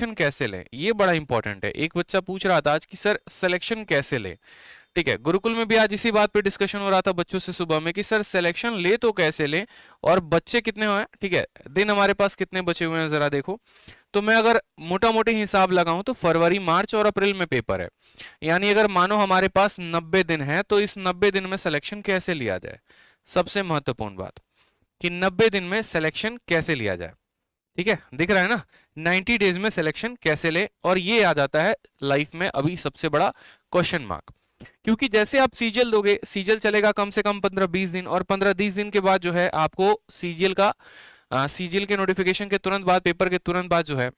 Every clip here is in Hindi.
कैसे लें, ये बड़ा इंपॉर्टेंट है। एक बच्चा पूछ रहा था आज कि सर सिलेक्शन कैसे लें। ठीक है, गुरुकुल में भी आज इसी बात पे डिस्कशन हो रहा था बच्चों से सुबह में कि सर सिलेक्शन ले तो कैसे लें, और बच्चे कितने हैं, ठीक है, दिन हमारे पास कितने बचे हुए हैं जरा देखो। तो मैं अगर मोटा मोटी हिसाब लगाऊं तो फरवरी, मार्च और अप्रैल में पेपर है, यानी अगर मानो हमारे पास 90 दिन है, तो इस 90 दिन में सिलेक्शन कैसे लिया जाए। सबसे महत्वपूर्ण बात कि 90 दिन में सिलेक्शन कैसे लिया जाए। ठीक है, दिख रहा है ना, 90 डेज में सिलेक्शन कैसे ले, और ये आ जाता है लाइफ में अभी सबसे बड़ा क्वेश्चन मार्क। क्योंकि जैसे आप सीजीएल दोगे, सीजीएल चलेगा कम से कम 15-20 दिन, और 15-20 दिन के बाद जो है आपको सीजीएल का सीजीएल के नोटिफिकेशन के तुरंत बाद, पेपर के तुरंत बाद जो है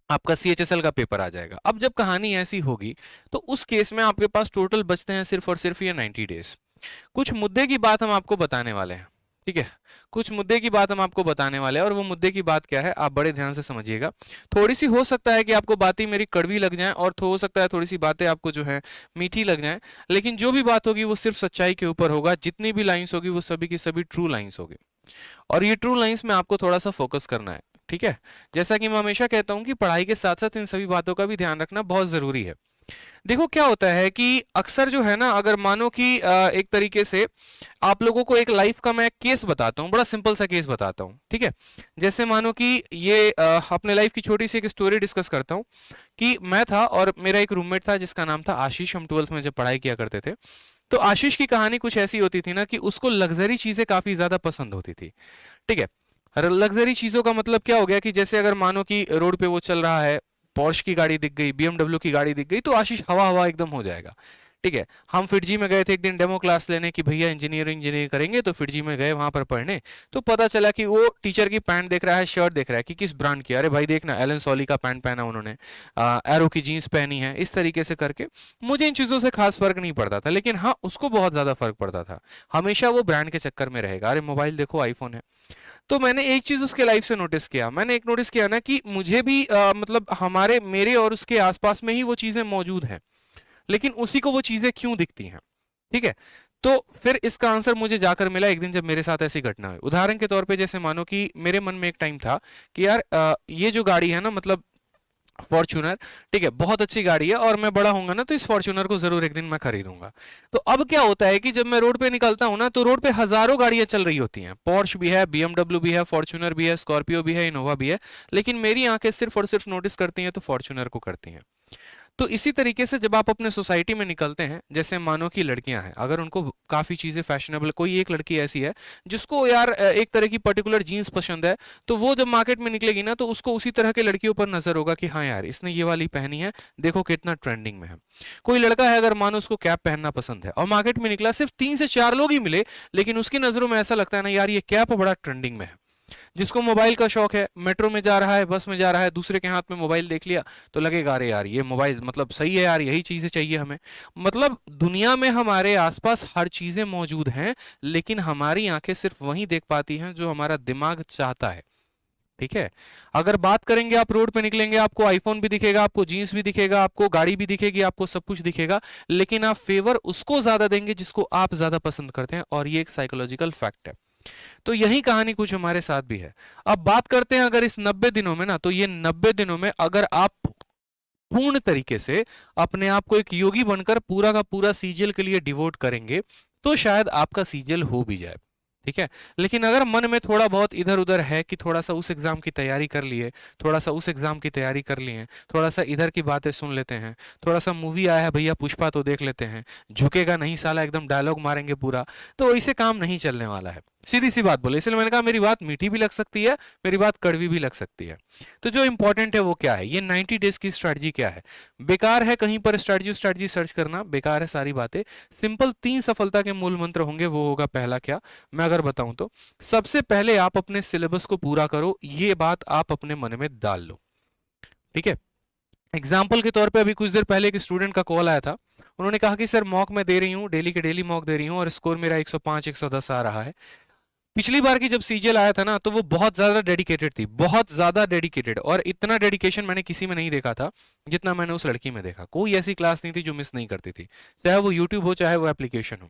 आपका सीएचएसएल का पेपर आ जाएगा। अब जब कहानी ऐसी होगी तो उस केस में आपके पास टोटल बचते हैं सिर्फ और सिर्फ ये 90 डेज। कुछ मुद्दे की बात हम आपको बताने वाले हैं, ठीक है, कुछ मुद्दे की बात हम आपको बताने वाले हैं, और वो मुद्दे की बात क्या है आप बड़े ध्यान से समझिएगा। थोड़ी सी हो सकता है कि आपको बातें मेरी कड़वी लग जाएं, और हो सकता है थोड़ी सी बातें आपको जो है मीठी लग जाएं, लेकिन जो भी बात होगी वो सिर्फ सच्चाई के ऊपर होगा। जितनी भी लाइंस होगी वो सभी की सभी ट्रू लाइंस होगी, और ये ट्रू लाइंस में आपको थोड़ा सा फोकस करना है। ठीक है, जैसा कि मैं हमेशा कहता हूं कि पढ़ाई के साथ साथ इन सभी बातों का भी ध्यान रखना बहुत जरूरी है। देखो क्या होता है कि अक्सर जो है ना, अगर मानो कि एक तरीके से आप लोगों को एक लाइफ का मैं केस बताता हूँ, बड़ा सिंपल सा केस बताता हूँ, ठीक है। जैसे मानो कि ये अपने लाइफ की छोटी सी एक स्टोरी डिस्कस करता हूँ कि मैं था और मेरा एक रूममेट था जिसका नाम था आशीष। हम 12th में जब पढ़ाई किया करते थे, तो आशीष की कहानी कुछ ऐसी होती थी ना कि उसको लग्जरी चीजें काफी ज्यादा पसंद होती थी। ठीक है, लग्जरी चीजों का मतलब क्या हो गया कि जैसे अगर मानो कि रोड पे वो चल रहा है, पोर्श की गाड़ी दिख गई, बीएमडब्ल्यू की गाड़ी दिख गई, तो आशीष हवा हवा एकदम हो जाएगा। ठीक है, हम फिटजी में गए थे एक दिन डेमो क्लास लेने की भैया इंजीनियरिंग करेंगे, तो फिटजी में गए वहां पर पढ़ने। तो पता चला कि वो टीचर की पैंट देख रहा है, शर्ट देख रहा है कि किस ब्रांड की, अरे भाई देखना एलन सॉली का पैंट पहना उन्होंने, एरो की जीन्स पहनी है, इस तरीके से करके। मुझे इन चीजों से खास फर्क नहीं पड़ता था, लेकिन हाँ उसको बहुत ज्यादा फर्क पड़ता था। हमेशा वो ब्रांड के चक्कर में रहेगा, अरे मोबाइल देखो आईफोन है। तो मैंने एक चीज उसके लाइफ से नोटिस किया, मैंने एक नोटिस किया ना कि मुझे भी मतलब हमारे मेरे और उसके आसपास में ही वो चीजें मौजूद हैं, लेकिन उसी को वो चीजें क्यों दिखती हैं। ठीक है, तो फिर इसका आंसर मुझे जाकर मिला एक दिन जब मेरे साथ ऐसी घटना हुई। उदाहरण के तौर पे जैसे मानो कि मेरे मन में एक टाइम था कि यार ये जो गाड़ी है ना, मतलब फॉर्च्यूनर, ठीक है, बहुत अच्छी गाड़ी है, और मैं बड़ा होऊंगा ना तो इस फॉर्च्यूनर को जरूर एक दिन मैं खरीदूंगा। तो अब क्या होता है कि जब मैं रोड पे निकलता हूं ना, तो रोड पे हजारों गाड़ियां चल रही होती हैं, पोर्श भी है, बीएमडब्ल्यू भी है, फॉर्च्यूनर भी है, स्कॉर्पियो भी है, इनोवा भी है, लेकिन मेरी आंखें सिर्फ और सिर्फ नोटिस करती हैं तो फॉर्च्यूनर को करती हैं। तो इसी तरीके से जब आप अपने सोसाइटी में निकलते हैं, जैसे मानो कि लड़कियां हैं, अगर उनको काफी चीजें फैशनेबल, कोई एक लड़की ऐसी है जिसको यार एक तरह की पर्टिकुलर जीन्स पसंद है, तो वो जब मार्केट में निकलेगी ना, तो उसको उसी तरह के लड़कियों पर नजर होगा कि हाँ यार इसने ये वाली पहनी है, देखो कितना ट्रेंडिंग में है। कोई लड़का है अगर मानो उसको कैप पहनना पसंद है, और मार्केट में निकला, सिर्फ 3 से 4 लोग ही मिले, लेकिन उसकी नजरों में ऐसा लगता है ना यार ये कैप बड़ा ट्रेंडिंग में है। जिसको मोबाइल का शौक है, मेट्रो में जा रहा है, बस में जा रहा है, दूसरे के हाथ में मोबाइल देख लिया, तो लगेगा अरे यार ये मोबाइल मतलब सही है यार, यही चीजें चाहिए हमें। मतलब दुनिया में हमारे आसपास हर चीजें मौजूद हैं, लेकिन हमारी आंखें सिर्फ वही देख पाती हैं जो हमारा दिमाग चाहता है। ठीक है, अगर बात करेंगे, आप रोड पे निकलेंगे, आपको आईफोन भी दिखेगा, आपको जीन्स भी दिखेगा, आपको गाड़ी भी दिखेगी, आपको सब कुछ दिखेगा, लेकिन आप फेवर उसको ज्यादा देंगे जिसको आप ज्यादा पसंद करते हैं, और ये एक साइकोलॉजिकल फैक्ट है। तो यही कहानी कुछ हमारे साथ भी है। अब बात करते हैं अगर इस 90 दिनों में ना, तो ये 90 दिनों में अगर आप पूर्ण तरीके से अपने आप को एक योगी बनकर पूरा का पूरा सीजीएल के लिए डिवोट करेंगे, तो शायद आपका सीजीएल हो भी जाए। ठीक है, लेकिन अगर मन में थोड़ा बहुत इधर उधर है कि थोड़ा सा उस एग्जाम की तैयारी कर लिए, थोड़ा सा उस एग्जाम की तैयारी कर लिए, थोड़ा सा इधर की बातें सुन लेते हैं, थोड़ा सा मूवी आया है भैया पुष्पा तो देख लेते हैं, झुकेगा नहीं साला एकदम डायलॉग मारेंगे पूरा, तो इसे काम नहीं चलने वाला है। सीधी सी बात बोले, इसलिए मैंने कहा मेरी बात मीठी भी लग सकती है, मेरी बात कड़वी भी लग सकती है। तो जो इंपॉर्टेंट है वो क्या है, ये 90 डेज की स्ट्रैटेजी क्या है। बेकार है कहीं पर स्ट्रैटेजी सर्च करना, बेकार है सारी बातें। सिंपल 3 सफलता के मूल मंत्र होंगे, वो होगा पहला क्या, मैं अगर बताऊं तो सबसे पहले आप अपने सिलेबस को पूरा करो, ये बात आप अपने मन में डाल लो। ठीक है, एग्जाम्पल के तौर पे अभी कुछ देर पहले एक स्टूडेंट का कॉल आया था, उन्होंने कहा कि सर मॉक मैं दे रही हूँ, डेली के डेली मॉक दे रही हूँ, और स्कोर मेरा 105 110 आ रहा है। पिछली बार की जब सीजीएल आया था ना, तो वो बहुत ज्यादा डेडिकेटेड थी, बहुत ज्यादा डेडिकेटेड, और इतना डेडिकेशन मैंने किसी में नहीं देखा था जितना मैंने उस लड़की में देखा। कोई ऐसी क्लास नहीं थी जो मिस नहीं करती थी, चाहे वो यूट्यूब हो चाहे वो एप्लीकेशन हो।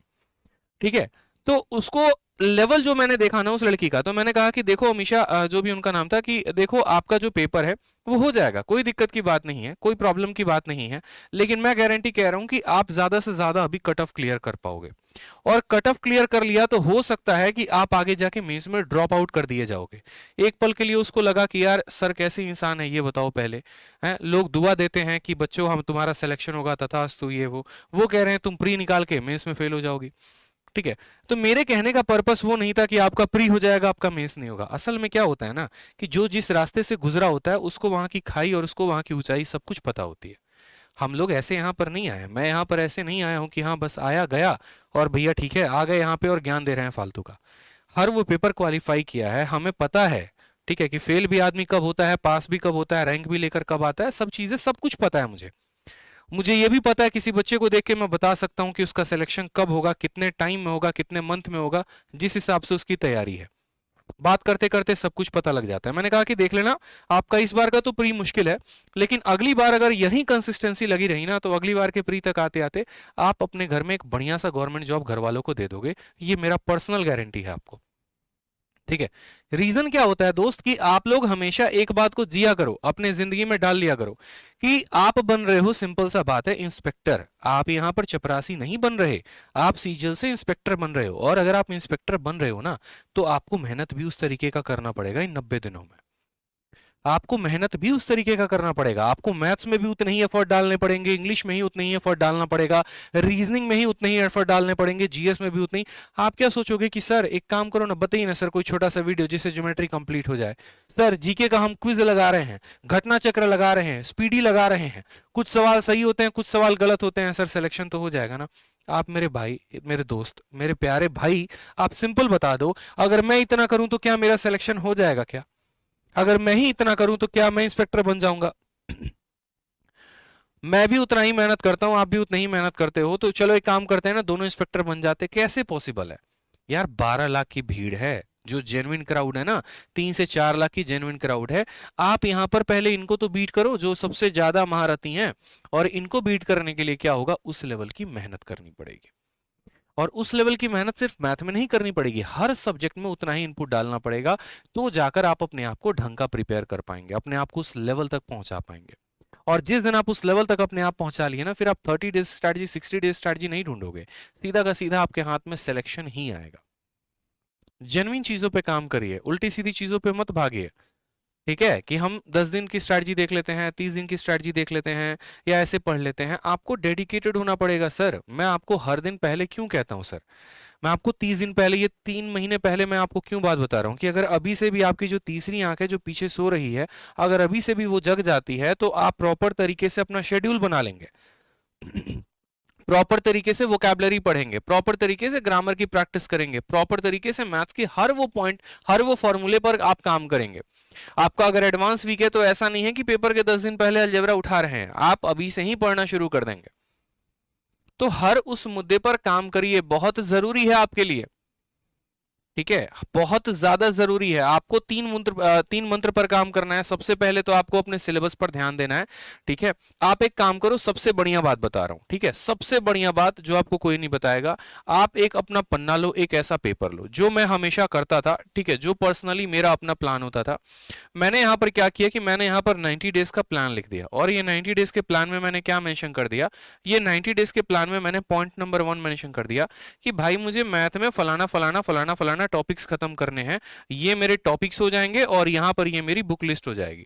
ठीक है, तो उसको लेवल जो मैंने देखा ना उस लड़की का, तो मैंने कहा कि देखो अमीशा, जो भी उनका नाम था, कि देखो आपका जो पेपर है वो हो जाएगा, कोई दिक्कत की बात नहीं है, कोई प्रॉब्लम की बात नहीं है, लेकिन मैं गारंटी कह रहा हूं कि आप ज्यादा से ज्यादा अभी कट ऑफ क्लियर कर पाओगे, और कट ऑफ क्लियर कर लिया तो हो सकता है कि आप आगे जाके मेंस में ड्रॉप आउट कर दिए जाओगे। एक पल के लिए उसको लगा कि यार सर कैसे इंसान है ये बताओ पहले, हैं लोग दुआ देते हैं कि बच्चों हम तुम्हारा सिलेक्शन होगा तथास्तु ये वो कह रहे हैं तुम प्री निकाल के मेंस में फेल हो जाओगी। ठीक है, तो मेरे कहने का पर्पस वो नहीं था कि आपका प्री हो जाएगा आपका मेंस नहीं होगा। असल में क्या होता है ना कि जो जिस रास्ते से गुजरा होता है उसको वहां की खाई और उसको वहां की ऊंचाई सब कुछ पता होती है। हम लोग ऐसे यहाँ पर नहीं आए, मैं यहाँ पर ऐसे नहीं आया हूँ कि हाँ बस आया गया और भैया ठीक है आ गए यहाँ पे और ज्ञान दे रहे हैं फालतू का। हर वो पेपर क्वालिफाई किया है, हमें पता है ठीक है कि फेल भी आदमी कब होता है, पास भी कब होता है, रैंक भी लेकर कब आता है, सब चीजें सब कुछ पता है मुझे। मुझे ये भी पता है किसी बच्चे को देख के मैं बता सकता हूँ कि उसका सिलेक्शन कब होगा, कितने टाइम में होगा, कितने मंथ में होगा, जिस हिसाब से उसकी तैयारी है। बात करते करते सब कुछ पता लग जाता है। मैंने कहा कि देख लेना आपका इस बार का तो प्री मुश्किल है, लेकिन अगली बार अगर यही कंसिस्टेंसी लगी रही ना तो अगली बार के प्री तक आते आते आप अपने घर में एक बढ़िया सा गवर्नमेंट जॉब घर वालों को दे दोगे, ये मेरा पर्सनल गारंटी है आपको। ठीक है, रीजन क्या होता है दोस्त कि आप लोग हमेशा एक बात को जिया करो, अपने जिंदगी में डाल लिया करो कि आप बन रहे हो, सिंपल सा बात है, इंस्पेक्टर। आप यहां पर चपरासी नहीं बन रहे, आप सीजल से इंस्पेक्टर बन रहे हो, और अगर आप इंस्पेक्टर बन रहे हो ना तो आपको मेहनत भी उस तरीके का करना पड़ेगा इन 90 दिनों में। आपको मेहनत भी उस तरीके का करना पड़ेगा, आपको मैथ्स में भी उतने ही एफर्ट डालने पड़ेंगे, इंग्लिश में ही उतने ही एफर्ट डालना पड़ेगा, रीजनिंग में ही उतने ही एफर्ट डालने पड़ेंगे, जीएस में भी उतने ही। आप क्या सोचोगे कि सर एक काम करो ना, बताइए ना सर कोई छोटा सा वीडियो जिससे ज्योमेट्री कंप्लीट हो जाए। सर जीके का हम क्विज लगा रहे हैं, घटना चक्र लगा रहे हैं, स्पीडी लगा रहे हैं, कुछ सवाल सही होते हैं कुछ सवाल गलत होते हैं, सर सिलेक्शन तो हो जाएगा ना। आप मेरे भाई, मेरे दोस्त, मेरे प्यारे भाई, आप सिंपल बता दो, अगर मैं इतना करूं तो क्या मेरा सिलेक्शन हो जाएगा क्या? अगर मैं ही इतना करूं तो क्या मैं इंस्पेक्टर बन जाऊंगा? मैं भी उतना ही मेहनत करता हूं, आप भी उतना ही मेहनत करते हो, तो चलो एक काम करते हैं ना, दोनों इंस्पेक्टर बन जाते। कैसे पॉसिबल है यार? 12 लाख की भीड़ है, जो जेन्युइन क्राउड है ना, 3 से 4 लाख की जेन्युइन क्राउड है। आप यहां पर पहले इनको तो बीट करो जो सबसे ज्यादा महारथी हैं, और इनको बीट करने के लिए क्या होगा, उस लेवल की मेहनत करनी पड़ेगी। और उस लेवल की मेहनत सिर्फ मैथ में नहीं करनी पड़ेगी, हर सब्जेक्ट में उतना ही इनपुट डालना पड़ेगा, तो जाकर आप अपने आप को ढंग का प्रिपेयर कर पाएंगे, अपने आप को उस लेवल तक पहुंचा पाएंगे। और जिस दिन आप उस लेवल तक अपने आप पहुंचा लिए ना, फिर आप 30 डेज स्ट्रैटेजी 60 डेज स्ट्रैटेजी नहीं ढूंढोगे, सीधा का सीधा आपके हाथ में सिलेक्शन ही आएगा। जेन्युइन चीजों पे काम करिए, उल्टी सीधी चीजों पे मत भागिए। ठीक है कि हम 10 दिन की स्ट्रैटेजी देख लेते हैं, 30 दिन की स्ट्रैटेजी देख लेते हैं, या ऐसे पढ़ लेते हैं। आपको डेडिकेटेड होना पड़ेगा सर। मैं आपको हर दिन पहले क्यों कहता हूं सर, मैं आपको 30 दिन पहले, ये 3 महीने पहले मैं आपको क्यों बात बता रहा हूं कि अगर अभी से भी आपकी जो तीसरी आंख है जो पीछे सो रही है, अगर अभी से भी वो जग जाती है तो आप प्रॉपर तरीके से अपना शेड्यूल बना लेंगे। प्रॉपर तरीके से वोकैबुलरी पढ़ेंगे, प्रॉपर तरीके से ग्रामर की प्रैक्टिस करेंगे, प्रॉपर तरीके से मैथ्स की हर वो पॉइंट, हर वो फॉर्मूले पर आप काम करेंगे। आपका अगर एडवांस वीक है तो ऐसा नहीं है कि पेपर के 10 दिन पहले अलजेब्रा उठा रहे हैं, आप अभी से ही पढ़ना शुरू कर देंगे। तो हर उस मुद्दे पर काम करिए, बहुत जरूरी है आपके लिए। ठीक है, बहुत ज्यादा जरूरी है। आपको 3 मंत्र पर काम करना है। सबसे पहले तो आपको अपने सिलेबस पर ध्यान देना है। ठीक है, आप एक काम करो, सबसे बढ़िया बात बता रहा हूं, ठीक है, सबसे बढ़िया बात जो आपको कोई नहीं बताएगा, आप एक अपना पन्ना लो, एक ऐसा पेपर लो, जो मैं हमेशा करता था। ठीक है, जो पर्सनली मेरा अपना प्लान होता था। मैंने यहां पर क्या किया कि मैंने यहां पर 90 डेज का प्लान लिख दिया, और ये 90 डेज के प्लान में मैंने क्या मेंशन कर दिया, ये 90 डेज के प्लान में मैंने पॉइंट नंबर 1 मेंशन कर दिया कि भाई मुझे मैथ में फलाना फलाना फलाना फलाना टॉपिक्स खत्म करने हैं, ये मेरे टॉपिक्स हो जाएंगे, और यहां पर ये मेरी बुक लिस्ट हो जाएगी।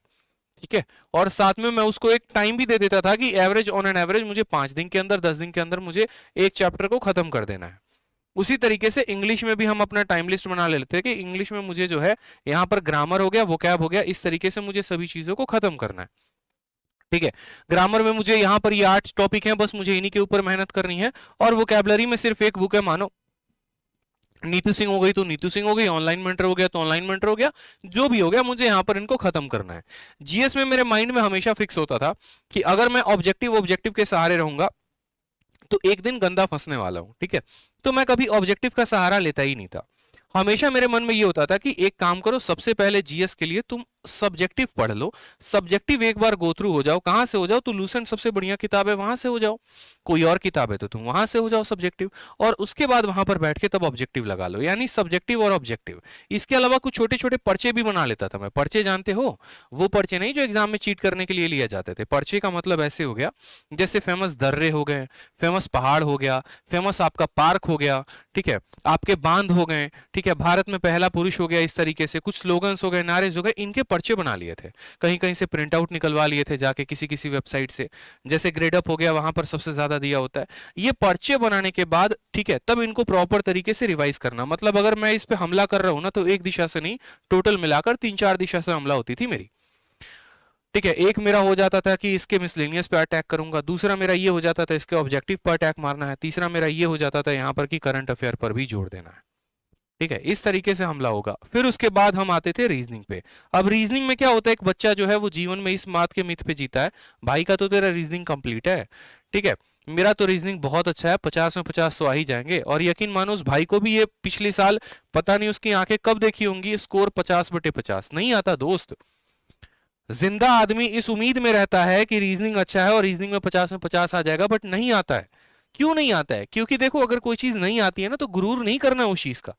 ठीक है, और साथ में मैं उसको एक टाइम भी दे देता था कि एवरेज, ऑन एन एवरेज मुझे 5 दिन के अंदर, 10 दिन के अंदर मुझे एक चैप्टर को खत्म कर देना है। उसी तरीके से इंग्लिश में भी हम अपना टाइम लिस्ट बना लेते हैं कि इंग्लिश में मुझे जो है यहां पर ग्रामर हो गया, वोकैब हो गया, इस तरीके से मुझे सभी चीजों को खत्म करना है। ठीक है, ग्रामर में मुझे यहां पर ये 8 टॉपिक हैं, बस मुझे इन्हीं के ऊपर मेहनत करनी है। और वोकैबुलरी में सिर्फ एक बुक है, मानो नीतू सिंह हो गई तो नीतू सिंह हो गई, ऑनलाइन मेंटर हो गया तो ऑनलाइन मेंटर हो गया, जो भी हो गया मुझे यहां पर इनको खत्म करना है। जीएस में मेरे माइंड में हमेशा फिक्स होता था कि अगर मैं ऑब्जेक्टिव ऑब्जेक्टिव के सहारे रहूंगा तो एक दिन गंदा फंसने वाला हूं। ठीक है, तो मैं कभी ऑब्जेक्टिव का सहारा लेता ही नहीं था। हमेशा मेरे मन में ये होता था कि एक काम करो, सबसे पहले जीएस के लिए तुम सब्जेक्टिव पढ़ लो, सब्जेक्टिव एक बार गो थ्रू हो जाओ। कहां से हो जाओ? तो लूसेंट सबसे बढ़िया किताब है, वहां से हो जाओ। कोई और किताब है तो तुम वहां से हो जाओ सब्जेक्टिव, और उसके बाद वहां पर बैठ के तब ऑब्जेक्टिव लगा लो, यानी सब्जेक्टिव और ऑब्जेक्टिव। इसके अलावा कुछ छोटे छोटे पर्चे भी बना लेता था मैं। पर्चे जानते हो? वो पर्चे नहीं जो एग्जाम में चीट करने के लिए लिए जाते थे। पर्चे का मतलब ऐसे हो गया, जैसे फेमस दर्रे हो गए, फेमस पहाड़ हो गया, फेमस आपका पार्क हो गया, ठीक है, आपके बांध हो गए, ठीक है, भारत में पहला पुरुष हो गया, इस तरीके से कुछ स्लोगन्स हो गए, नारेज हो गए, इनके पर्चे बना लिए थे। कहीं कहीं से प्रिंट आउट निकलवा लिए थे जाके किसी किसी वेबसाइट से, जैसे ग्रेडअप हो गया, वहां पर सबसे ज्यादा दिया होता है। ये पर्चे बनाने के बाद, ठीक है, तब इनको प्रॉपर तरीके से रिवाइज करना। मतलब अगर मैं इस पे हमला कर रहा हूं ना, तो एक दिशा से नहीं, टोटल मिलाकर 3-4 दिशा से हमला होती थी मेरी, ठीक है। एक मेरा हो जाता था कि इसके मिसलेनियस पे अटैक करूंगा, दूसरा मेरा ये हो जाता था इसके ऑब्जेक्टिव पर अटैक मारना है, तीसरा मेरा ये हो जाता था यहाँ पर कि करंट अफेयर पर भी जोड़ देना है, ठीक है। इस तरीके से हमला होगा। फिर उसके बाद हम आते थे रीजनिंग पे। अब रीजनिंग में क्या होता है, एक बच्चा जो है वो जीवन में इस बात के मिथ पे जीता है, भाई का तो तेरा रीजनिंग कंप्लीट है, ठीक है, मेरा तो रीजनिंग बहुत अच्छा है, 50 में 50 तो आ ही जाएंगे। और यकीन मानो उस भाई को भी ये पिछले साल पता नहीं उसकी आंखें कब देखी होंगी, स्कोर 50/50 नहीं आता दोस्त। जिंदा आदमी इस उम्मीद में रहता है कि रीजनिंग अच्छा है और रीजनिंग में 50 में 50 आ जाएगा, बट नहीं आता है। क्यों नहीं आता है? क्योंकि देखो, अगर कोई चीज नहीं आती है ना, तो गुरूर नहीं करना उस चीज का,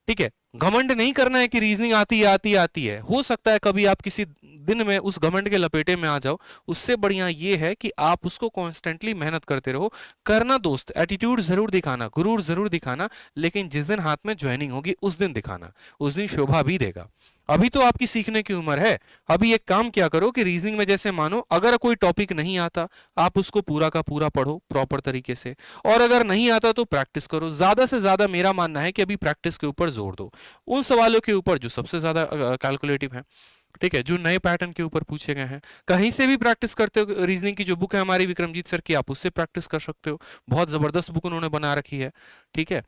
ठीक है, घमंड नहीं करना है कि रीजनिंग आती है आती है आती है। हो सकता है कभी आप किसी दिन में उस घमंड के लपेटे में आ जाओ, उससे बढ़िया ये है कि आप उसको कॉन्स्टेंटली मेहनत करते रहो। करना दोस्त, एटीट्यूड जरूर दिखाना, गुरूर जरूर दिखाना, लेकिन जिस दिन हाथ में ज्वाइनिंग होगी उस दिन दिखाना, उस दिन शोभा भी देगा। अभी तो आपकी सीखने की उम्र है। अभी एक काम क्या करो कि रीजनिंग में जैसे मानो अगर कोई टॉपिक नहीं आता, आप उसको पूरा का पूरा पढ़ो प्रॉपर तरीके से, और अगर नहीं आता तो प्रैक्टिस करो ज्यादा से ज्यादा। मेरा मानना है कि अभी प्रैक्टिस के ऊपर जोर दो, उन सवालों के ऊपर जो सबसे ज्यादा कैलकुलेटिव है, ठीक है, जो नए पैटर्न के ऊपर पूछे गए हैं। कहीं से भी प्रैक्टिस करते हो, रीजनिंग की जो बुक है हमारी विक्रमजीत सर की, आप उससे प्रैक्टिस कर सकते हो, बहुत जबरदस्त बुक उन्होंने बना रखी है, ठीक है।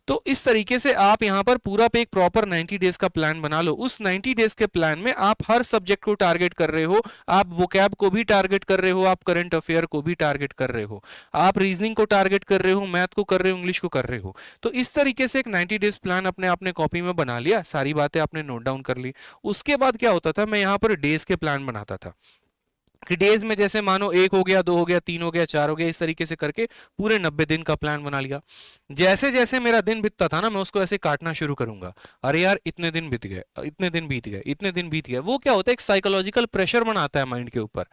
तो इस तरीके से आप यहाँ पर पूरा पे एक प्रॉपर 90 डेज का प्लान बना लो। उस 90 डेज के प्लान में आप हर सब्जेक्ट को टारगेट कर रहे हो, आप वोकैब को भी टारगेट कर रहे हो, आप करंट अफेयर को भी टारगेट कर रहे हो, आप रीजनिंग को टारगेट कर रहे हो, मैथ को कर रहे हो, इंग्लिश को कर रहे हो। तो इस तरीके से एक 90 डेज प्लान अपने आपने कॉपी में बना लिया, सारी बातें आपने नोट डाउन कर ली। उसके बाद क्या होता था, मैं यहाँ पर डेज के प्लान बनाता था कि डेज में जैसे मानो 1 हो गया, 2 हो गया, 3 हो गया, 4 हो गया, इस तरीके से करके पूरे 90 दिन का प्लान बना लिया। जैसे जैसे मेरा दिन बीतता था ना, मैं उसको ऐसे काटना शुरू करूंगा, अरे यार इतने दिन बीत गए, इतने दिन बीत गए, इतने दिन बीत गए। वो क्या होता है, एक साइकोलॉजिकल प्रेशर बनाता है माइंड के ऊपर,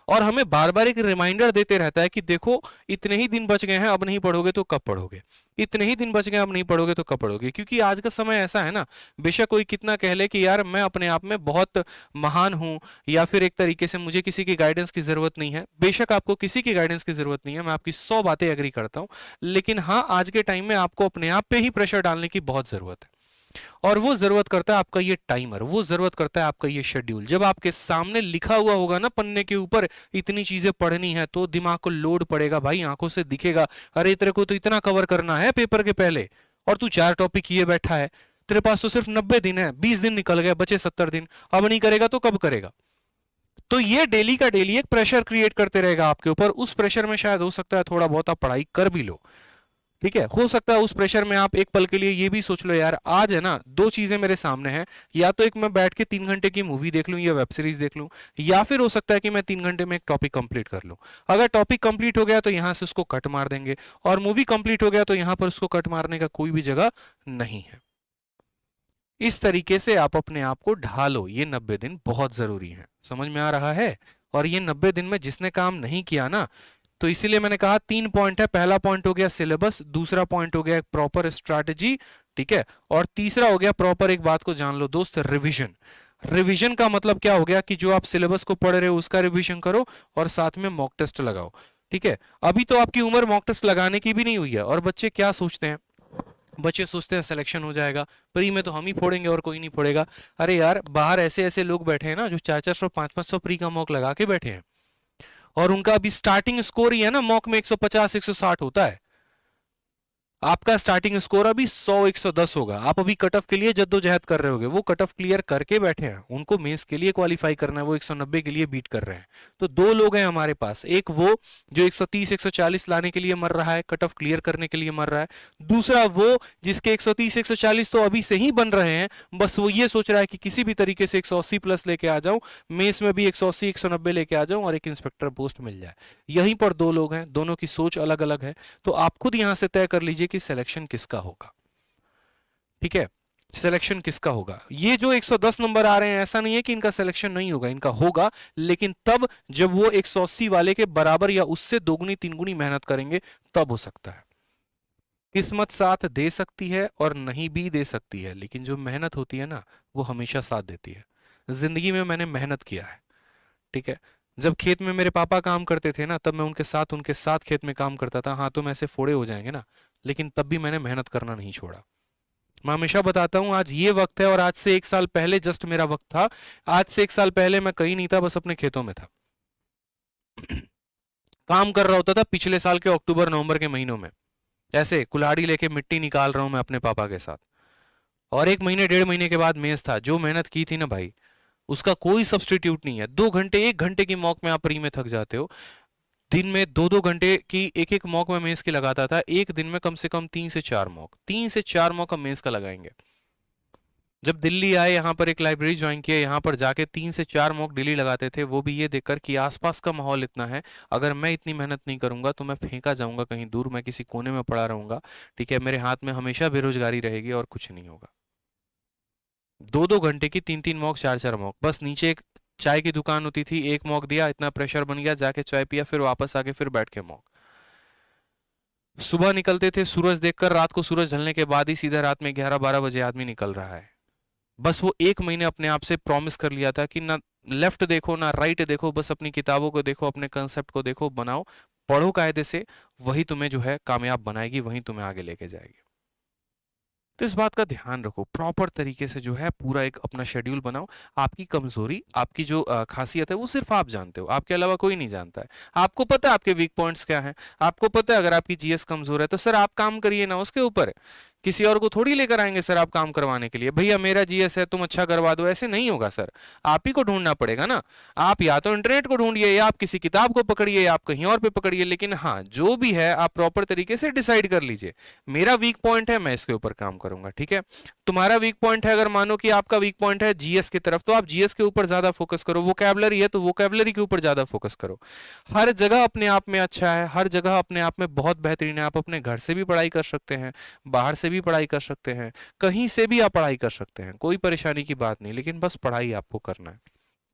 और हमें बार बार एक रिमाइंडर देते रहता है कि देखो इतने ही दिन बच गए हैं, अब नहीं पढ़ोगे तो कब पढ़ोगे, इतने ही दिन बच गए, अब नहीं पढ़ोगे तो कब पढ़ोगे। क्योंकि आज का समय ऐसा है ना, बेशक कोई कितना कह ले कि यार मैं अपने आप में बहुत महान हूं, या फिर एक तरीके से मुझे किसी की गाइडेंस की जरूरत नहीं है, बेशक आपको किसी की गाइडेंस की जरूरत नहीं है, मैं आपकी 100 बातें एग्री करता हूं। लेकिन हाँ, आज के टाइम में आपको अपने आप पे ही प्रेशर डालने की बहुत जरूरत है, और वो जरूरत करता है आपका ये टाइमर, वो जरूरत करता है आपका ये शेड्यूल। जब आपके सामने लिखा हुआ होगा ना पन्ने के ऊपर, इतनी चीजें पढ़नी है, तो दिमाग को लोड पड़ेगा भाई, आंखों से दिखेगा, अरे तेरे को तो इतना कवर करना है पेपर के पहले, और तू 4 टॉपिक किए बैठा है, तेरे पास तो सिर्फ 90 दिन है, 20 दिन निकल गए, बचे 70 दिन, अब नहीं करेगा तो कब करेगा। तो ये डेली का डेली एक प्रेशर क्रिएट करते रहेगा आपके ऊपर। उस प्रेशर में शायद हो सकता है थोड़ा बहुत आप पढ़ाई कर भी लो, ठीक है, हो सकता है उस प्रेशर में आप एक पल के लिए ये भी सोच लो, यार आज है ना 2 चीजें मेरे सामने हैं, या तो एक मैं बैठ के 3 घंटे की मूवी देख लूं या वेब सीरीज देख लूं, या फिर हो सकता है कि मैं 3 घंटे में एक टॉपिक कंप्लीट कर लूं। अगर टॉपिक कंप्लीट हो गया तो यहां से उसको कट मार देंगे, और मूवी कंप्लीट हो गया तो यहां पर उसको कट मारने का कोई भी जगह नहीं है। इस तरीके से आप अपने आप को ढालो, ये 90 दिन बहुत जरूरी है, समझ में आ रहा है। और ये 90 दिन में जिसने काम नहीं किया ना, तो इसीलिए मैंने कहा 3 पॉइंट है। पहला पॉइंट हो गया सिलेबस, दूसरा पॉइंट हो गया प्रॉपर स्ट्रैटेजी, ठीक है, और तीसरा हो गया प्रॉपर, एक बात को जान लो दोस्त, रिवीजन। रिवीजन का मतलब क्या हो गया कि जो आप सिलेबस को पढ़ रहे हो उसका रिवीजन करो, और साथ में मॉक टेस्ट लगाओ, ठीक है। अभी तो आपकी उम्र मॉक टेस्ट लगाने की भी नहीं हुई है, और बच्चे क्या सोचते हैं, बच्चे सोचते हैं सिलेक्शन हो जाएगा, प्री में तो हम ही फोड़ेंगे और कोई नहीं फोड़ेगा। अरे यार, बाहर ऐसे ऐसे लोग बैठे हैं ना जो 400-400 500-500 प्री का मॉक लगा के बैठे हैं, और उनका अभी स्टार्टिंग स्कोर ही है ना मॉक में 150 160 होता है। आपका स्टार्टिंग स्कोर अभी 100-110 होगा, आप अभी कट ऑफ के लिए जद्दोजहद कर रहे होगे, वो कट ऑफ क्लियर करके बैठे हैं, उनको मेंस के लिए क्वालिफाई करना है, वो 190 के लिए बीट कर रहे हैं। तो दो लोग हैं हमारे पास, एक वो जो 130-140 लाने के लिए मर रहा है, कट ऑफ क्लियर करने के लिए मर रहा है, दूसरा वो जिसके 130-140 तो अभी से ही बन रहे हैं, बस वो ये सोच रहा है कि किसी भी तरीके से 180 प्लस लेके आ जाऊं, मेंस में भी 180-190 लेके आ जाऊं और एक इंस्पेक्टर पोस्ट मिल जाए। यहीं पर दो लोग हैं, दोनों की सोच अलग अलग है, तो आप खुद यहां से तय कर लीजिए कि सिलेक्शन किसका होगा। ठीक है, सिलेक्शन किसका होगा। ये जो 110 नंबर आ रहे हैं, ऐसा नहीं है कि इनका सिलेक्शन नहीं होगा, इनका होगा, लेकिन तब जब वो 180 वाले के बराबर या उससे दोगुनी तीनगुनी मेहनत करेंगे, तब हो सकता है। किस्मत साथ दे सकती है और नहीं भी दे सकती है, लेकिन जो मेहनत होती है ना, वो हमेशा साथ देती है। जिंदगी में मैंने मेहनत किया है, ठीक है। जब खेत में मेरे पापा काम करते थे ना, तब मैं उनके साथ खेत में काम करता था, हाथों में ऐसे फोड़े हो जाएंगे ना, लेकिन तब भी मैंने मेहनत करना नहीं छोड़ा। मैं हमेशा बताता हूं, आज ये वक्त है और आज से 1 साल पहले जस्ट मेरा वक्त था। आज से 1 साल पहले मैं कहीं नहीं था, बस अपने खेतों में था। काम कर रहा होता था पिछले साल के अक्टूबर नवंबर के महीनों में, ऐसे कुल्हाड़ी लेके मिट्टी निकाल रहा हूं मैं अपने पापा के साथ। और 1 महीने 1.5 महीने के बाद मेंस था। जो मेहनत की थी ना भाई, उसका कोई सब्सटीट्यूट नहीं है। 2 घंटे 1 घंटे की मॉक में आप प्री में थक जाते हो, दिन में 2-2 घंटे की एक मॉक में मेंस की लगाता था। एक दिन में कम से कम 3 से 4 मॉक, 3 से 4 मॉक हम मेंस का लगाएंगे। जब दिल्ली आए, यहाँ पर एक लाइब्रेरी ज्वाइन किया, यहाँ पर जाके 3 से 4 मॉक डेली लगाते थे, वो भी ये देखकर कि आसपास का माहौल इतना है, अगर मैं इतनी मेहनत नहीं करूंगा तो मैं फेंका जाऊंगा कहीं दूर, मैं किसी कोने में पड़ा रहूंगा, ठीक है, मेरे हाथ में हमेशा बेरोजगारी रहेगी और कुछ नहीं होगा। 2-2 घंटे की 3-3 मॉक, 4-4 मॉक, बस नीचे एक चाय की दुकान होती थी, एक मॉक दिया, इतना प्रेशर बन गया, जाके चाय पिया, फिर वापस आके फिर बैठ के मॉक। सुबह निकलते थे सूरज देखकर, रात को सूरज ढलने के बाद ही सीधा रात में 11-12 बजे आदमी निकल रहा है। बस वो 1 महीने अपने आप से प्रॉमिस कर लिया था कि ना लेफ्ट देखो ना राइट देखो, बस अपनी किताबों को देखो, अपने कंसेप्ट को देखो, बनाओ, पढ़ो कायदे से, वही तुम्हें जो है कामयाब बनाएगी, वही तुम्हें आगे लेके जाएगी। तो इस बात का ध्यान रखो, प्रॉपर तरीके से जो है पूरा एक अपना शेड्यूल बनाओ। आपकी कमजोरी, आपकी जो खासियत है, वो सिर्फ आप जानते हो, आपके अलावा कोई नहीं जानता है। आपको पता है आपके वीक पॉइंट्स क्या हैं, आपको पता है अगर आपकी जीएस कमजोर है तो सर आप काम करिए ना उसके ऊपर। किसी और को थोड़ी लेकर आएंगे सर आप काम करवाने के लिए, भैया मेरा जीएस है तुम अच्छा करवा दो, ऐसे नहीं होगा सर। आप ही को ढूंढना पड़ेगा ना। आप या तो इंटरनेट को ढूंढिए, या आप किसी किताब को पकड़िए, या आप कहीं और पे पकड़िए, लेकिन हाँ जो भी है आप प्रॉपर तरीके से डिसाइड कर लीजिए, मेरा वीक पॉइंट है, मैं इसके ऊपर काम करूंगा, ठीक है। तुम्हारा वीक पॉइंट है, अगर मानो कि आपका वीक पॉइंट है जीएस की तरफ, तो आप जीएस के ऊपर ज्यादा फोकस करो। वोकैबुलरी है तो वोकैबुलरी के ऊपर ज्यादा फोकस करो। हर जगह अपने आप में अच्छा है, हर जगह अपने आप में बहुत बेहतरीन है। आप अपने घर से भी पढ़ाई कर सकते हैं, बाहर से भी पढ़ाई कर सकते हैं, कहीं से भी आप पढ़ाई कर सकते हैं, कोई परेशानी की बात नहीं, लेकिन बस पढ़ाई आपको करना है,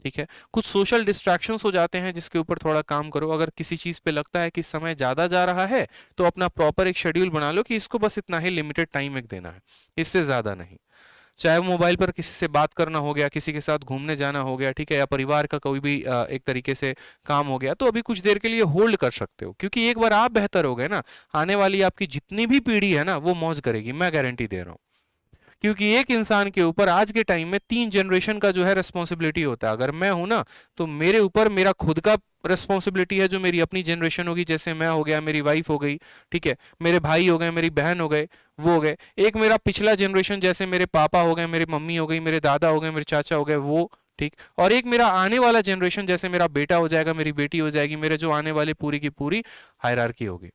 ठीक है। कुछ सोशल डिस्ट्रैक्शंस हो जाते हैं जिसके ऊपर थोड़ा काम करो। अगर किसी चीज पे लगता है कि समय ज्यादा जा रहा है, तो अपना प्रॉपर एक शेड्यूल बना लो कि इसको बस इतना ही लिमिटेड टाइम एक देना है, इससे ज्यादा नहीं। चाहे वो मोबाइल पर किसी से बात करना हो गया, किसी के साथ घूमने जाना हो गया, ठीक है, या परिवार का कोई भी एक तरीके से काम हो गया, तो अभी कुछ देर के लिए होल्ड कर सकते हो, क्योंकि एक बार आप बेहतर हो गए ना, आने वाली आपकी जितनी भी पीढ़ी है ना, वो मौज करेगी, मैं गारंटी दे रहा हूँ। क्योंकि एक इंसान के ऊपर आज के टाइम में 3 जनरेशन का जो है रिस्पॉन्सिबिलिटी होता है। अगर मैं हूं ना, तो मेरे ऊपर मेरा खुद का रिस्पॉन्सिबिलिटी है, जो मेरी अपनी जनरेशन होगी, जैसे मैं हो गया, मेरी वाइफ हो गई, ठीक है, मेरे भाई हो गए, मेरी बहन हो गए, वो हो गए। एक मेरा पिछला जनरेशन, जैसे मेरे पापा हो गए, मेरी मम्मी हो गई, मेरे दादा हो गए, मेरे चाचा हो गए, वो ठीक। और एक मेरा आने वाला जनरेशन, जैसे मेरा बेटा हो जाएगा, मेरी बेटी हो जाएगी, मेरे जो आने वाले पूरी की पूरी हायरार्की होगी।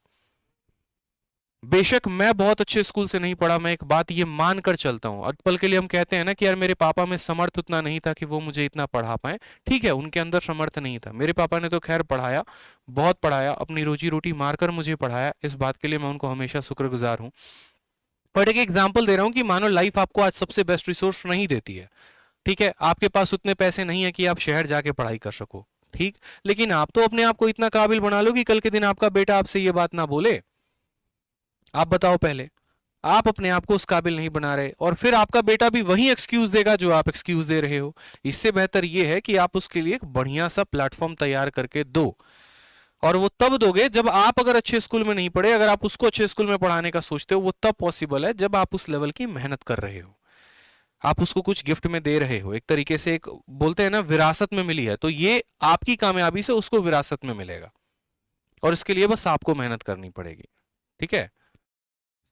बेशक मैं बहुत अच्छे स्कूल से नहीं पढ़ा, मैं एक बात ये मान कर चलता हूँ। पल के लिए हम कहते हैं ना कि यार मेरे पापा में समर्थ उतना नहीं था कि वो मुझे इतना पढ़ा पाए, ठीक है, उनके अंदर समर्थ नहीं था। मेरे पापा ने तो खैर पढ़ाया, बहुत पढ़ाया, अपनी रोजी रोटी मारकर मुझे पढ़ाया, इस बात के लिए मैं उनको हमेशा शुक्रगुजार हूँ। बट एक एग्जाम्पल दे रहा हूँ कि मानो लाइफ आपको आज सबसे बेस्ट रिसोर्स नहीं देती है, ठीक है, आपके पास उतने पैसे नहीं है कि आप शहर जाके पढ़ाई कर सको, ठीक, लेकिन आप तो अपने आप को इतना काबिल बना लो कि कल के दिन आपका बेटा आपसे ये बात ना बोले। आप बताओ पहले, आप अपने आप को उस काबिल नहीं बना रहे, और फिर आपका बेटा भी वही एक्सक्यूज देगा जो आप एक्सक्यूज दे रहे हो। इससे बेहतर यह है कि आप उसके लिए एक बढ़िया सा प्लेटफॉर्म तैयार करके दो, और वो तब दोगे जब आप अगर अच्छे स्कूल में नहीं पढ़े, अगर आप उसको अच्छे स्कूल में पढ़ाने का सोचते हो, वो तब पॉसिबल है जब आप उस लेवल की मेहनत कर रहे हो, आप उसको कुछ गिफ्ट में दे रहे हो, एक तरीके से एक बोलते हैं ना विरासत में मिली है, तो ये आपकी कामयाबी से उसको विरासत में मिलेगा, और इसके लिए बस आपको मेहनत करनी पड़ेगी, ठीक है।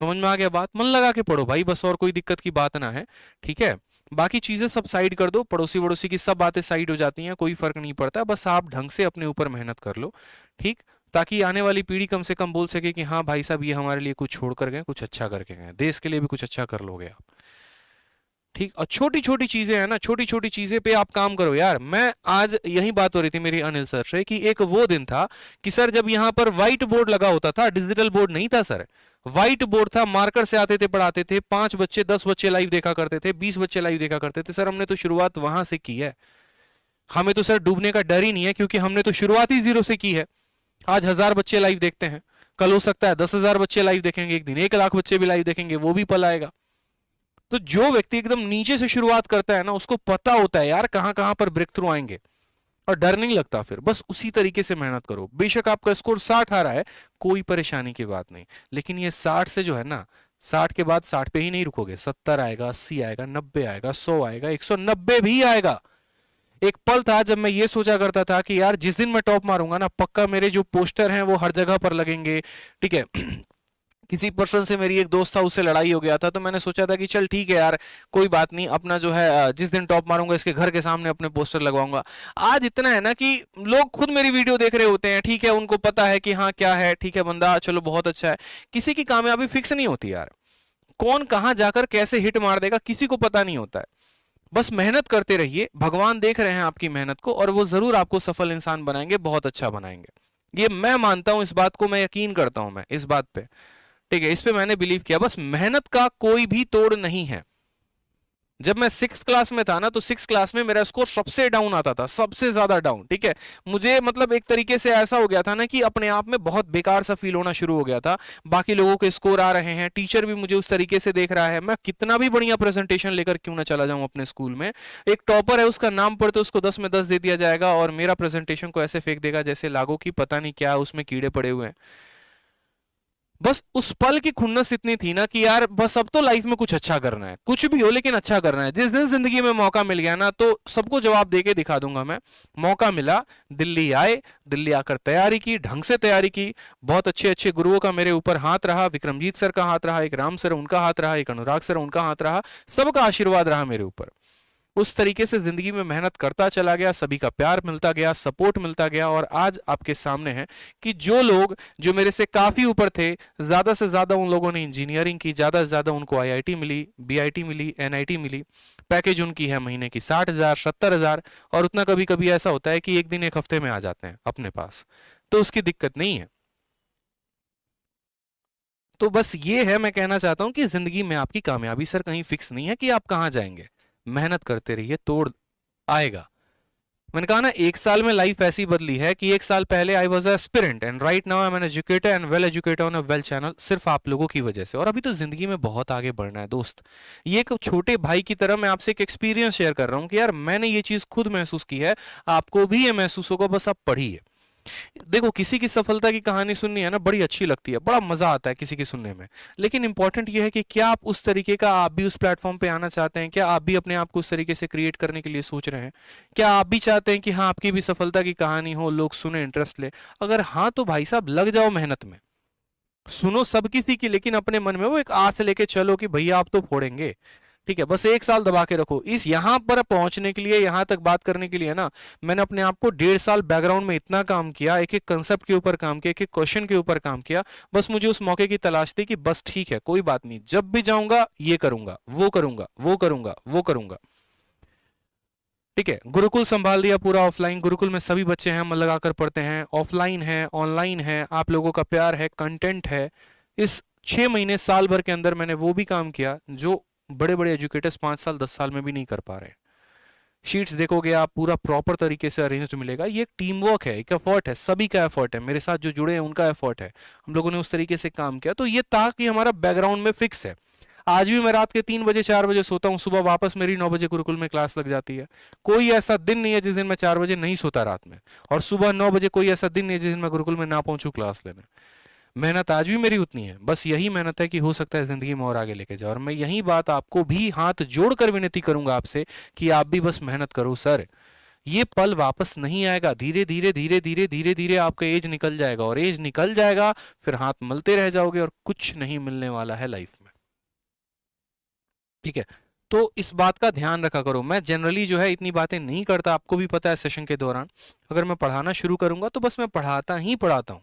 समझ में आ गया बात? मन लगा के पढ़ो भाई बस, और कोई दिक्कत की बात ना है, ठीक है। बाकी चीजें सब साइड कर दो, पड़ोसी वड़ोसी की सब बातें साइड हो जाती हैं, कोई फर्क नहीं पड़ता, बस आप ढंग से अपने ऊपर मेहनत कर लो, ठीक। ताकि आने वाली पीढ़ी कम से कम बोल सके कि हाँ भाई साहब ये हमारे लिए कुछ छोड़ कर गए, कुछ अच्छा करके गए, देश के लिए भी कुछ अच्छा कर लोगे आप, ठीक। और छोटी छोटी चीजें हैं ना, छोटी छोटी चीजें पे आप काम करो यार। मैं आज यही बात हो रही थी मेरी अनिल सर से कि एक वो दिन था कि सर जब यहाँ पर व्हाइट बोर्ड लगा होता था, डिजिटल बोर्ड नहीं था सर, व्हाइट बोर्ड था, मार्कर से आते थे पढ़ाते थे, 5 बच्चे 10 बच्चे लाइव देखा करते थे, 20 बच्चे लाइव देखा करते थे। सर हमने तो शुरुआत वहां से की है, हमें तो सर डूबने का डर ही नहीं है, क्योंकि हमने तो शुरुआत ही 0 से की है। आज 1000 बच्चे लाइव देखते हैं, कल हो सकता है 10,000 बच्चे लाइव देखेंगे, एक दिन 1 लाख बच्चे भी लाइव देखेंगे, वो भी पल आएगा। तो जो व्यक्ति एकदम नीचे से शुरुआत करता है ना, उसको पता होता है यार कहां कहां पर ब्रेक थ्रू आएंगे, और डर नहीं लगता फिर। बस उसी तरीके से मेहनत करो। बेशक आपका स्कोर 60 आ रहा है, कोई परेशानी की बात नहीं, लेकिन ये 60 से जो है ना, 60 के बाद 60 पे ही नहीं रुकोगे, 70 आएगा, 80 आएगा, 90 आएगा, 100 आएगा, 190 भी आएगा। एक पल था जब मैं ये सोचा करता था कि यार जिस दिन मैं टॉप मारूंगा ना, पक्का मेरे जो पोस्टर हैं वो हर जगह पर लगेंगे, ठीक है। किसी पर्सन से मेरी एक दोस्त था, उससे लड़ाई हो गया था, तो मैंने सोचा था कि चल ठीक है यार, कोई बात नहीं, अपना जो है जिस दिन टॉप मारूंगा इसके घर के सामने अपने पोस्टर लगवाऊंगा। आज इतना है ना कि लोग खुद मेरी वीडियो देख रहे होते हैं, ठीक है, उनको पता है कि हाँ क्या है, ठीक है बंदा चलो बहुत अच्छा है। किसी की कामयाबी फिक्स नहीं होती यार, कौन कहां जाकर कैसे हिट मार देगा किसी को पता नहीं होता है। बस मेहनत करते रहिए, भगवान देख रहे हैं आपकी मेहनत को, और वो जरूर आपको सफल इंसान बनाएंगे, बहुत अच्छा बनाएंगे। ये मैं मानता हूं, इस बात को मैं यकीन करता हूं, मैं इस बात पे, ठीक है, इस पे मैंने बिलीव किया। बस मेहनत का कोई भी तोड़ नहीं है। जब मैं 6 क्लास में था ना, तो 6 क्लास में मेरा स्कोर सबसे डाउन आता था, सबसे ज्यादा डाउन, ठीक है। मुझे मतलब एक तरीके से ऐसा हो गया था ना कि अपने आप में बहुत बेकार सा फील होना शुरू हो गया था। बाकी लोगों के स्कोर आ रहे हैं, टीचर भी मुझे उस तरीके से देख रहा है, मैं कितना भी बढ़िया प्रेजेंटेशन लेकर क्यों ना चला जाऊं अपने स्कूल में, एक टॉपर है उसका नाम पढ़ते उसको 10 में 10 दे दिया जाएगा, और मेरा प्रेजेंटेशन को ऐसे फेंक देगा जैसे लागो की पता नहीं क्या उसमें कीड़े पड़े हुए हैं। बस उस पल की खुन्नस इतनी थी ना कि यार बस अब तो लाइफ में कुछ अच्छा करना है, कुछ भी हो लेकिन अच्छा करना है। जिस दिन जिंदगी में मौका मिल गया ना, तो सबको जवाब देके दिखा दूंगा मैं। मौका मिला, दिल्ली आए, दिल्ली आकर तैयारी की, ढंग से तैयारी की, बहुत अच्छे अच्छे गुरुओं का मेरे ऊपर हाथ रहा, विक्रमजीत सर का हाथ रहा, एक राम सर उनका हाथ रहा, एक अनुराग सर उनका हाथ रहा, सबका आशीर्वाद रहा मेरे ऊपर। उस तरीके से जिंदगी में मेहनत करता चला गया, सभी का प्यार मिलता गया, सपोर्ट मिलता गया, और आज आपके सामने है कि जो लोग जो मेरे से काफी ऊपर थे, ज्यादा से ज्यादा उन लोगों ने इंजीनियरिंग की, ज्यादा से ज्यादा उनको आईआईटी मिली, बीआईटी मिली, एनआईटी मिली, पैकेज उनकी है महीने की 60,000 70,000, और उतना कभी कभी ऐसा होता है कि एक दिन एक हफ्ते में आ जाते हैं अपने पास, तो उसकी दिक्कत नहीं है। तो बस ये है, मैं कहना चाहता हूं कि जिंदगी में आपकी कामयाबी सर कहीं फिक्स नहीं है कि आप कहां जाएंगे, मेहनत करते रहिए, तोड़ आएगा। मैंने कहा ना, 1 साल में लाइफ ऐसी बदली है कि 1 साल पहले I was aspirant and right now I am an educator and well educated on a well channel, सिर्फ आप लोगों की वजह से। और अभी तो जिंदगी में बहुत आगे बढ़ना है दोस्त। ये एक छोटे भाई की तरह मैं आपसे एक एक्सपीरियंस शेयर कर रहा हूं कि यार मैंने ये चीज खुद महसूस की है, आपको भी ये महसूस होगा, बस आप पढ़िए। देखो, किसी की सफलता की कहानी सुननी है ना, बड़ी अच्छी लगती है, बड़ा मजा आता है किसी की सुनने में, लेकिन इंपॉर्टेंट ये है कि क्या आप उस तरीके का, आप भी उस प्लेटफॉर्म पे आना चाहते हैं? क्या आप भी अपने आप को उस तरीके से क्रिएट करने के लिए सोच रहे हैं? क्या आप भी चाहते हैं कि हाँ आपकी भी सफलता की कहानी हो, लोग सुने, इंटरेस्ट ले? अगर हाँ, तो भाई साहब लग जाओ मेहनत में, सुनो सब किसी की, लेकिन अपने मन में वो एक आस लेके चलो कि भैया आप तो फोड़ेंगे, ठीक है। बस 1 साल दबा के रखो। इस यहां पर पहुंचने के लिए, यहां तक बात करने के लिए ना, मैंने अपने आप को 1.5 साल बैकग्राउंड में इतना काम किया, एक एक कंसेप्ट के ऊपर काम किया, एक एक क्वेश्चन के ऊपर काम किया। बस मुझे उस मौके की तलाश थी कि बस ठीक है, कोई बात नहीं, जब भी जाऊंगा ये करूंगा, वो करूंगा, वो करूंगा, वो करूंगा, ठीक है। गुरुकुल संभाल दिया पूरा ऑफलाइन, गुरुकुल में सभी बच्चे हैं, मन लगाकर पढ़ते हैं, ऑफलाइन है, ऑनलाइन है, आप लोगों का प्यार है, कंटेंट है। इस 6 महीने साल भर के अंदर मैंने वो भी काम किया जो बड़े बड़े एजुकेटर्स 5 साल 10 साल में भी नहीं कर पा रहे। शीट्स देखोगे आप, पूरा प्रॉपर तरीके से अरेंज्ड मिलेगा। ये एक टीम वर्क है, एक एफर्ट है, सभी का एफर्ट है, मेरे साथ जो जुड़े हैं उनका एफर्ट है, हम लोगों ने उस तरीके से काम किया। तो ये था कि हमारा बैकग्राउंड में फिक्स है। आज भी मैं रात के 3 बजे 4 बजे सोता हूँ, सुबह वापस मेरी 9 बजे गुरुकुल में क्लास लग जाती है। कोई ऐसा दिन नहीं है जिस दिन मैं 4 बजे नहीं सोता रात में, और सुबह 9 बजे कोई ऐसा दिन नहीं है जिस दिन मैं गुरुकुल में ना पहुंचू क्लास लेने। मेहनत आज भी मेरी उतनी है, बस यही मेहनत है कि हो सकता है जिंदगी में और आगे लेके जाओ। और मैं यही बात आपको भी हाथ जोड़कर विनती करूंगा आपसे कि आप भी बस मेहनत करो सर। ये पल वापस नहीं आएगा। धीरे धीरे धीरे धीरे धीरे धीरे आपका एज निकल जाएगा, और एज निकल जाएगा फिर हाथ मलते रह जाओगे और कुछ नहीं मिलने वाला है लाइफ में। ठीक है, तो इस बात का ध्यान रखा करो। मैं जनरली जो है इतनी बातें नहीं करता, आपको भी पता है सेशन के दौरान अगर मैं पढ़ाना शुरू करूंगा तो बस मैं पढ़ाता ही पढ़ाता हूँ।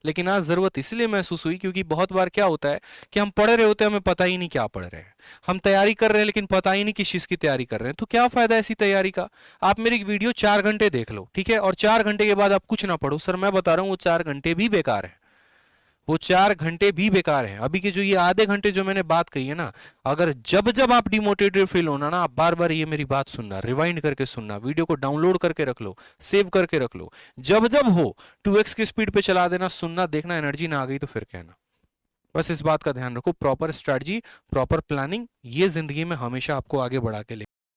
लेकिन आज जरूरत इसलिए महसूस हुई क्योंकि बहुत बार क्या होता है कि हम पढ़ रहे होते हैं, हमें पता ही नहीं क्या पढ़ रहे हैं, हम तैयारी कर रहे हैं लेकिन पता ही नहीं किस चीज की तैयारी कर रहे हैं। तो क्या फायदा ऐसी तैयारी का? आप मेरी वीडियो 4 घंटे देख लो, ठीक है, और 4 घंटे के बाद आप कुछ ना पढ़ो, सर मैं बता रहा हूँ वो 4 घंटे भी बेकार है, वो 4 घंटे भी बेकार है। अभी के जो ये आधे घंटे जो मैंने बात कही है ना, अगर जब जब आप डिमोटिवेटेड फील होना ना, आप बार बार ये मेरी बात सुनना, रिवाइंड करके सुनना, वीडियो को डाउनलोड करके रख लो, सेव करके रख लो, जब जब हो 2x की स्पीड पे चला देना, सुनना, देखना, एनर्जी ना आ गई तो फिर कहना। बस इस बात का ध्यान रखो, प्रॉपर स्ट्रैटेजी, प्रॉपर प्लानिंग, ये जिंदगी में हमेशा आपको आगे बढ़ा के ले